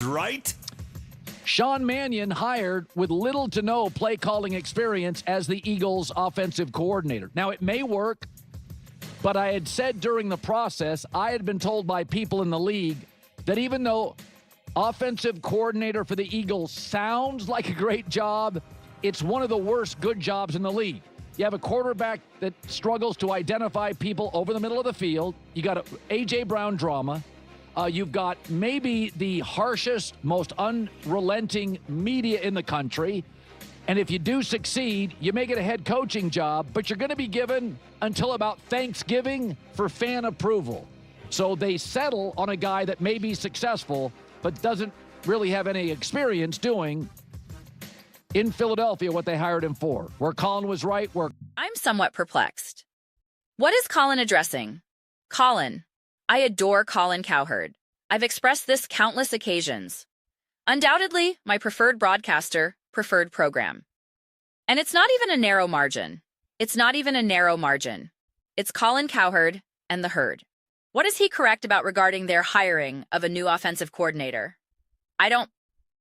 Right? Sean Mannion hired with little to no play calling experience as the Eagles' offensive coordinator. Now, it may work, but I had said during the process, I had been told by people in the league that even though offensive coordinator for the Eagles sounds like a great job, it's one of the worst good jobs in the league. You have a quarterback that struggles to identify people over the middle of the field. You got a A.J. Brown drama. You've got maybe the harshest, most unrelenting media in the country. And if you do succeed, you may get a head coaching job, but you're going to be given until about Thanksgiving for fan approval. So they settle on a guy that may be successful, but doesn't really have any experience doing in Philadelphia what they hired him for. Where Colin was right, where... I'm somewhat perplexed. What is Colin addressing? Colin. I adore Colin Cowherd. I've expressed this countless occasions. Undoubtedly, my preferred broadcaster, preferred program. And it's not even a narrow margin. It's not even a narrow margin. It's Colin Cowherd and the Herd. What is he correct about regarding their hiring of a new offensive coordinator?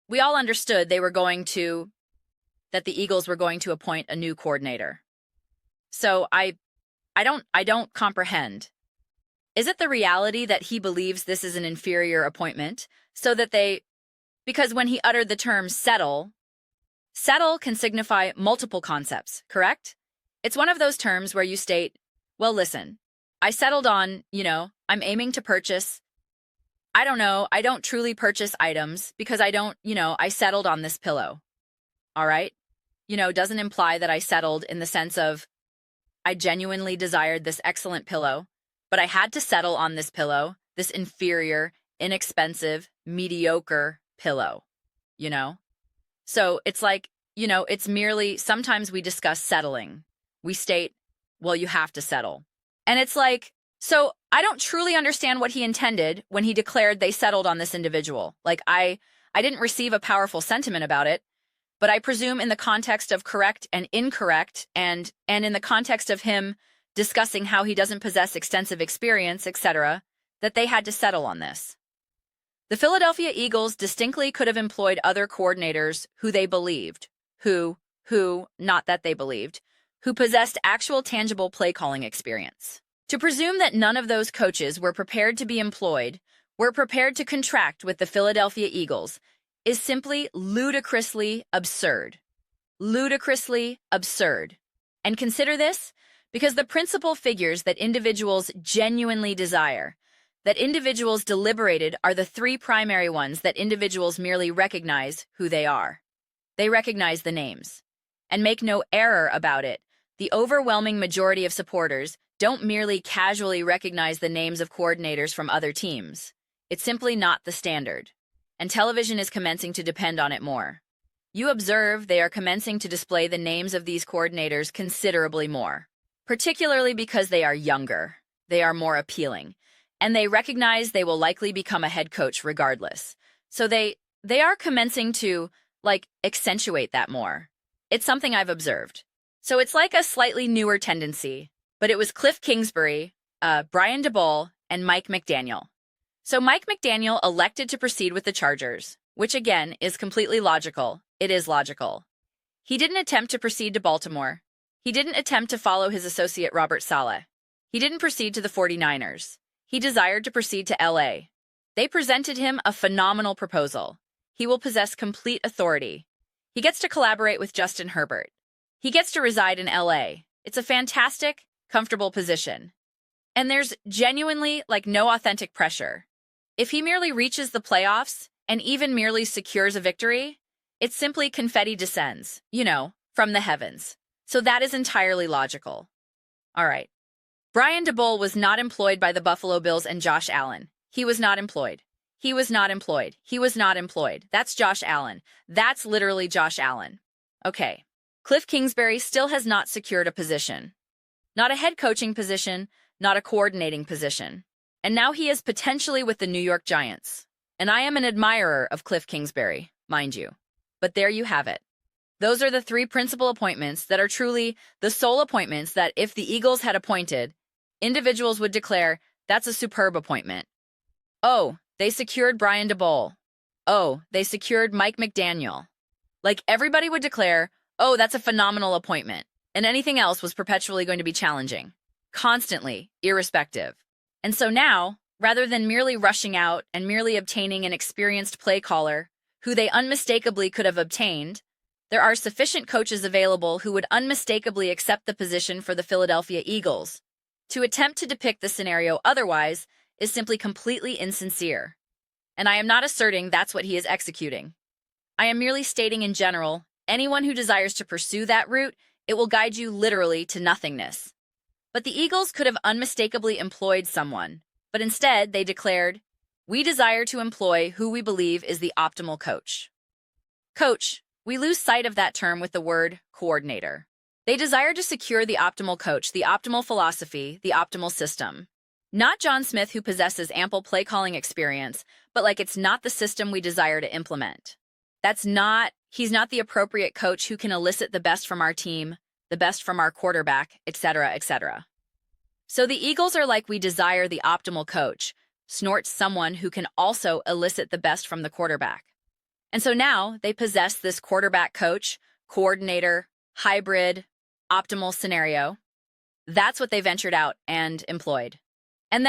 We all understood that the Eagles were going to appoint a new coordinator. So I don't comprehend. Is it the reality that he believes this is an inferior appointment because when he uttered the term settle can signify multiple concepts, correct? It's one of those terms where you state, well, listen, I settled on, I'm aiming to purchase, I don't truly purchase items because I settled on this pillow. All right? Doesn't imply that I settled in the sense of I genuinely desired this excellent pillow, but I had to settle on this pillow, this inferior, inexpensive, mediocre pillow, So it's like, it's merely, sometimes we discuss settling. We state, well, you have to settle. And it's like, so I don't truly understand what he intended when he declared they settled on this individual. Like, I didn't receive a powerful sentiment about it, but I presume in the context of correct and incorrect and in the context of him discussing how he doesn't possess extensive experience, etc., that they had to settle on this. The Philadelphia Eagles distinctly could have employed other coordinators who possessed actual tangible play calling experience. To presume that none of those coaches were prepared to be employed, were prepared to contract with the Philadelphia Eagles, is simply ludicrously absurd. Ludicrously absurd. And consider this, because the principal figures that individuals genuinely desire, that individuals deliberated, are the three primary ones that individuals merely recognize who they are. They recognize the names. And make no error about it, the overwhelming majority of supporters don't merely casually recognize the names of coordinators from other teams. It's simply not the standard. And television is commencing to depend on it more. You observe they are commencing to display the names of these coordinators considerably more, particularly because they are younger, they are more appealing, and they recognize they will likely become a head coach regardless. So they are commencing to, accentuate that more. It's something I've observed. So it's like a slightly newer tendency, but it was Cliff Kingsbury, Brian DeBole, and Mike McDaniel. So Mike McDaniel elected to proceed with the Chargers, which again is completely logical. It is logical. He didn't attempt to proceed to Baltimore. He didn't attempt to follow his associate Robert Saleh. He didn't proceed to the 49ers. He desired to proceed to L.A. They presented him a phenomenal proposal. He will possess complete authority. He gets to collaborate with Justin Herbert. He gets to reside in L.A. It's a fantastic, comfortable position. And there's genuinely, no authentic pressure. If he merely reaches the playoffs and even merely secures a victory, it's simply confetti descends, from the heavens. So that is entirely logical. All right. Brian DeBole was not employed by the Buffalo Bills and Josh Allen. He was not employed. He was not employed. He was not employed. That's Josh Allen. That's literally Josh Allen. Okay. Cliff Kingsbury still has not secured a position. Not a head coaching position, not a coordinating position. And now he is potentially with the New York Giants. And I am an admirer of Cliff Kingsbury, mind you. But there you have it. Those are the three principal appointments that are truly the sole appointments that if the Eagles had appointed, individuals would declare, that's a superb appointment. Oh, they secured Brian DeBole. oh, they secured Mike McDaniel. Like everybody would declare, oh, that's a phenomenal appointment. And anything else was perpetually going to be challenging. Constantly, irrespective. And so now, rather than merely rushing out and merely obtaining an experienced play caller, who they unmistakably could have obtained, there are sufficient coaches available who would unmistakably accept the position for the Philadelphia Eagles. To attempt to depict the scenario otherwise is simply completely insincere. And I am not asserting that's what he is executing. I am merely stating in general, anyone who desires to pursue that route, it will guide you literally to nothingness. But the Eagles could have unmistakably employed someone, but instead they declared, we desire to employ who we believe is the optimal coach. Coach, we lose sight of that term with the word coordinator. They desire to secure the optimal coach, the optimal philosophy, the optimal system. Not John Smith, who possesses ample play calling experience, but like it's not the system we desire to implement. He's not the appropriate coach who can elicit the best from our team, the best from our quarterback, etc., etc. So the Eagles are like, we desire the optimal coach, snorts someone who can also elicit the best from the quarterback. And so now they possess this quarterback coach, coordinator, hybrid, optimal scenario. That's what they ventured out and employed. And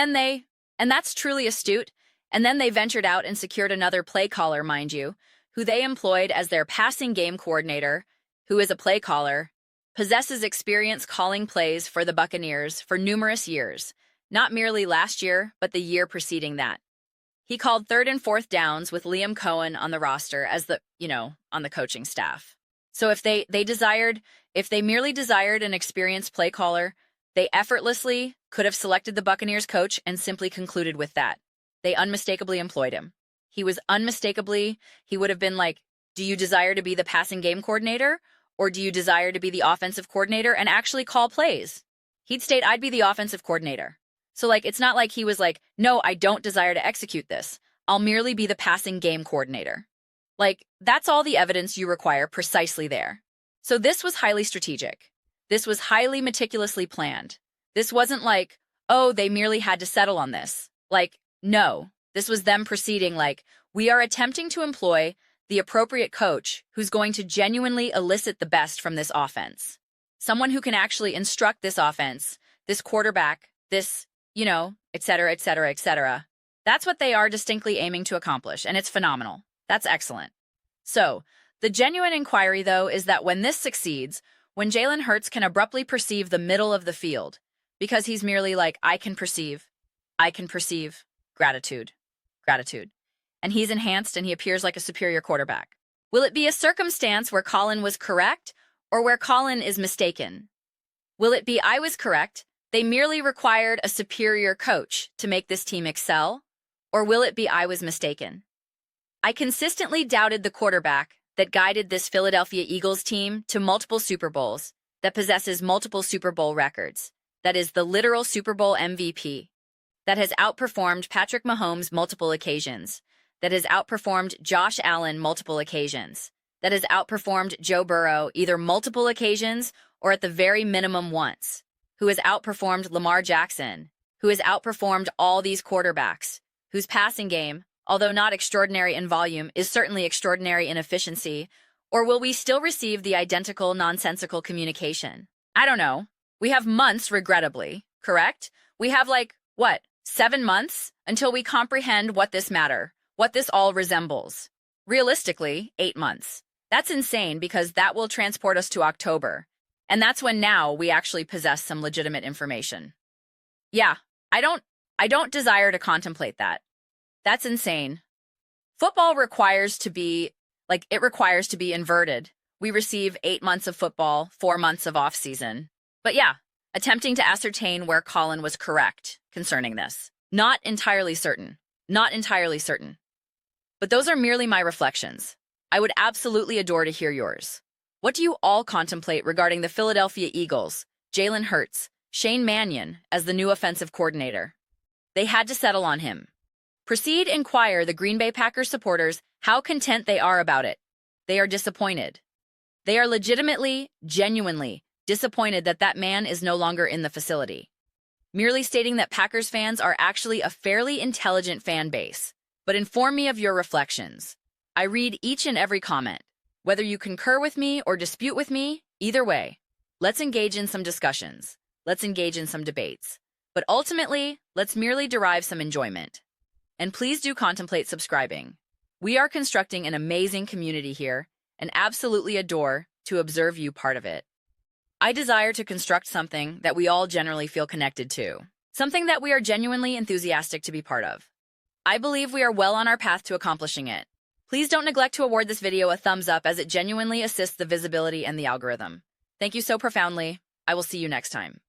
that's truly astute, and then they ventured out and secured another play caller, mind you, who they employed as their passing game coordinator, who is a play caller, possesses experience calling plays for the Buccaneers for numerous years, not merely last year, but the year preceding that. He called 3rd and 4th downs with Liam Cohen on the roster as on the coaching staff. So if they merely desired an experienced play caller, they effortlessly could have selected the Buccaneers coach and simply concluded with that. They unmistakably employed him. He would have been like, do you desire to be the passing game coordinator? Or do you desire to be the offensive coordinator and actually call plays? He'd state, I'd be the offensive coordinator. So it's not like he was like, no, I don't desire to execute this. I'll merely be the passing game coordinator. That's all the evidence you require precisely there. So this was highly strategic. This was highly meticulously planned. This wasn't like, oh, they merely had to settle on this. No, this was them proceeding we are attempting to employ the appropriate coach who's going to genuinely elicit the best from this offense. Someone who can actually instruct this offense, this quarterback, this, et cetera, et cetera, et cetera. That's what they are distinctly aiming to accomplish, and it's phenomenal. That's excellent. So, the genuine inquiry, though, is that when this succeeds, when Jalen Hurts can abruptly perceive the middle of the field, because he's merely I can perceive, gratitude. And he's enhanced and he appears like a superior quarterback. Will it be a circumstance where Colin was correct or where Colin is mistaken? Will it be I was correct, they merely required a superior coach to make this team excel? Or will it be I was mistaken? I consistently doubted the quarterback that guided this Philadelphia Eagles team to multiple Super Bowls, that possesses multiple Super Bowl records, that is the literal Super Bowl MVP, that has outperformed Patrick Mahomes multiple occasions, that has outperformed Josh Allen multiple occasions, that has outperformed Joe Burrow either multiple occasions or at the very minimum once, who has outperformed Lamar Jackson, who has outperformed all these quarterbacks, whose passing game, although not extraordinary in volume, is certainly extraordinary in efficiency, or will we still receive the identical nonsensical communication? I don't know. We have months, regrettably, correct? We have 7 months until we comprehend what this all resembles. Realistically, 8 months. That's insane because that will transport us to October. And that's when now we actually possess some legitimate information. Yeah, I don't desire to contemplate that. That's insane. Football requires to be inverted. We receive 8 months of football, 4 months of off-season. But yeah, attempting to ascertain where Colin was correct concerning this. Not entirely certain. But those are merely my reflections. I would absolutely adore to hear yours. What do you all contemplate regarding the Philadelphia Eagles, Jalen Hurts, Shane Mannion as the new offensive coordinator? They had to settle on him. Proceed inquire the Green Bay Packers supporters how content they are about it. They are disappointed. They are legitimately, genuinely disappointed that man is no longer in the facility. Merely stating that Packers fans are actually a fairly intelligent fan base. But inform me of your reflections. I read each and every comment. Whether you concur with me or dispute with me, either way, let's engage in some discussions. Let's engage in some debates. But ultimately, let's merely derive some enjoyment. And please do contemplate subscribing. We are constructing an amazing community here and absolutely adore to observe you part of it. I desire to construct something that we all generally feel connected to, something that we are genuinely enthusiastic to be part of. I believe we are well on our path to accomplishing it. Please don't neglect to award this video a thumbs up as it genuinely assists the visibility and the algorithm. Thank you so profoundly. I will see you next time.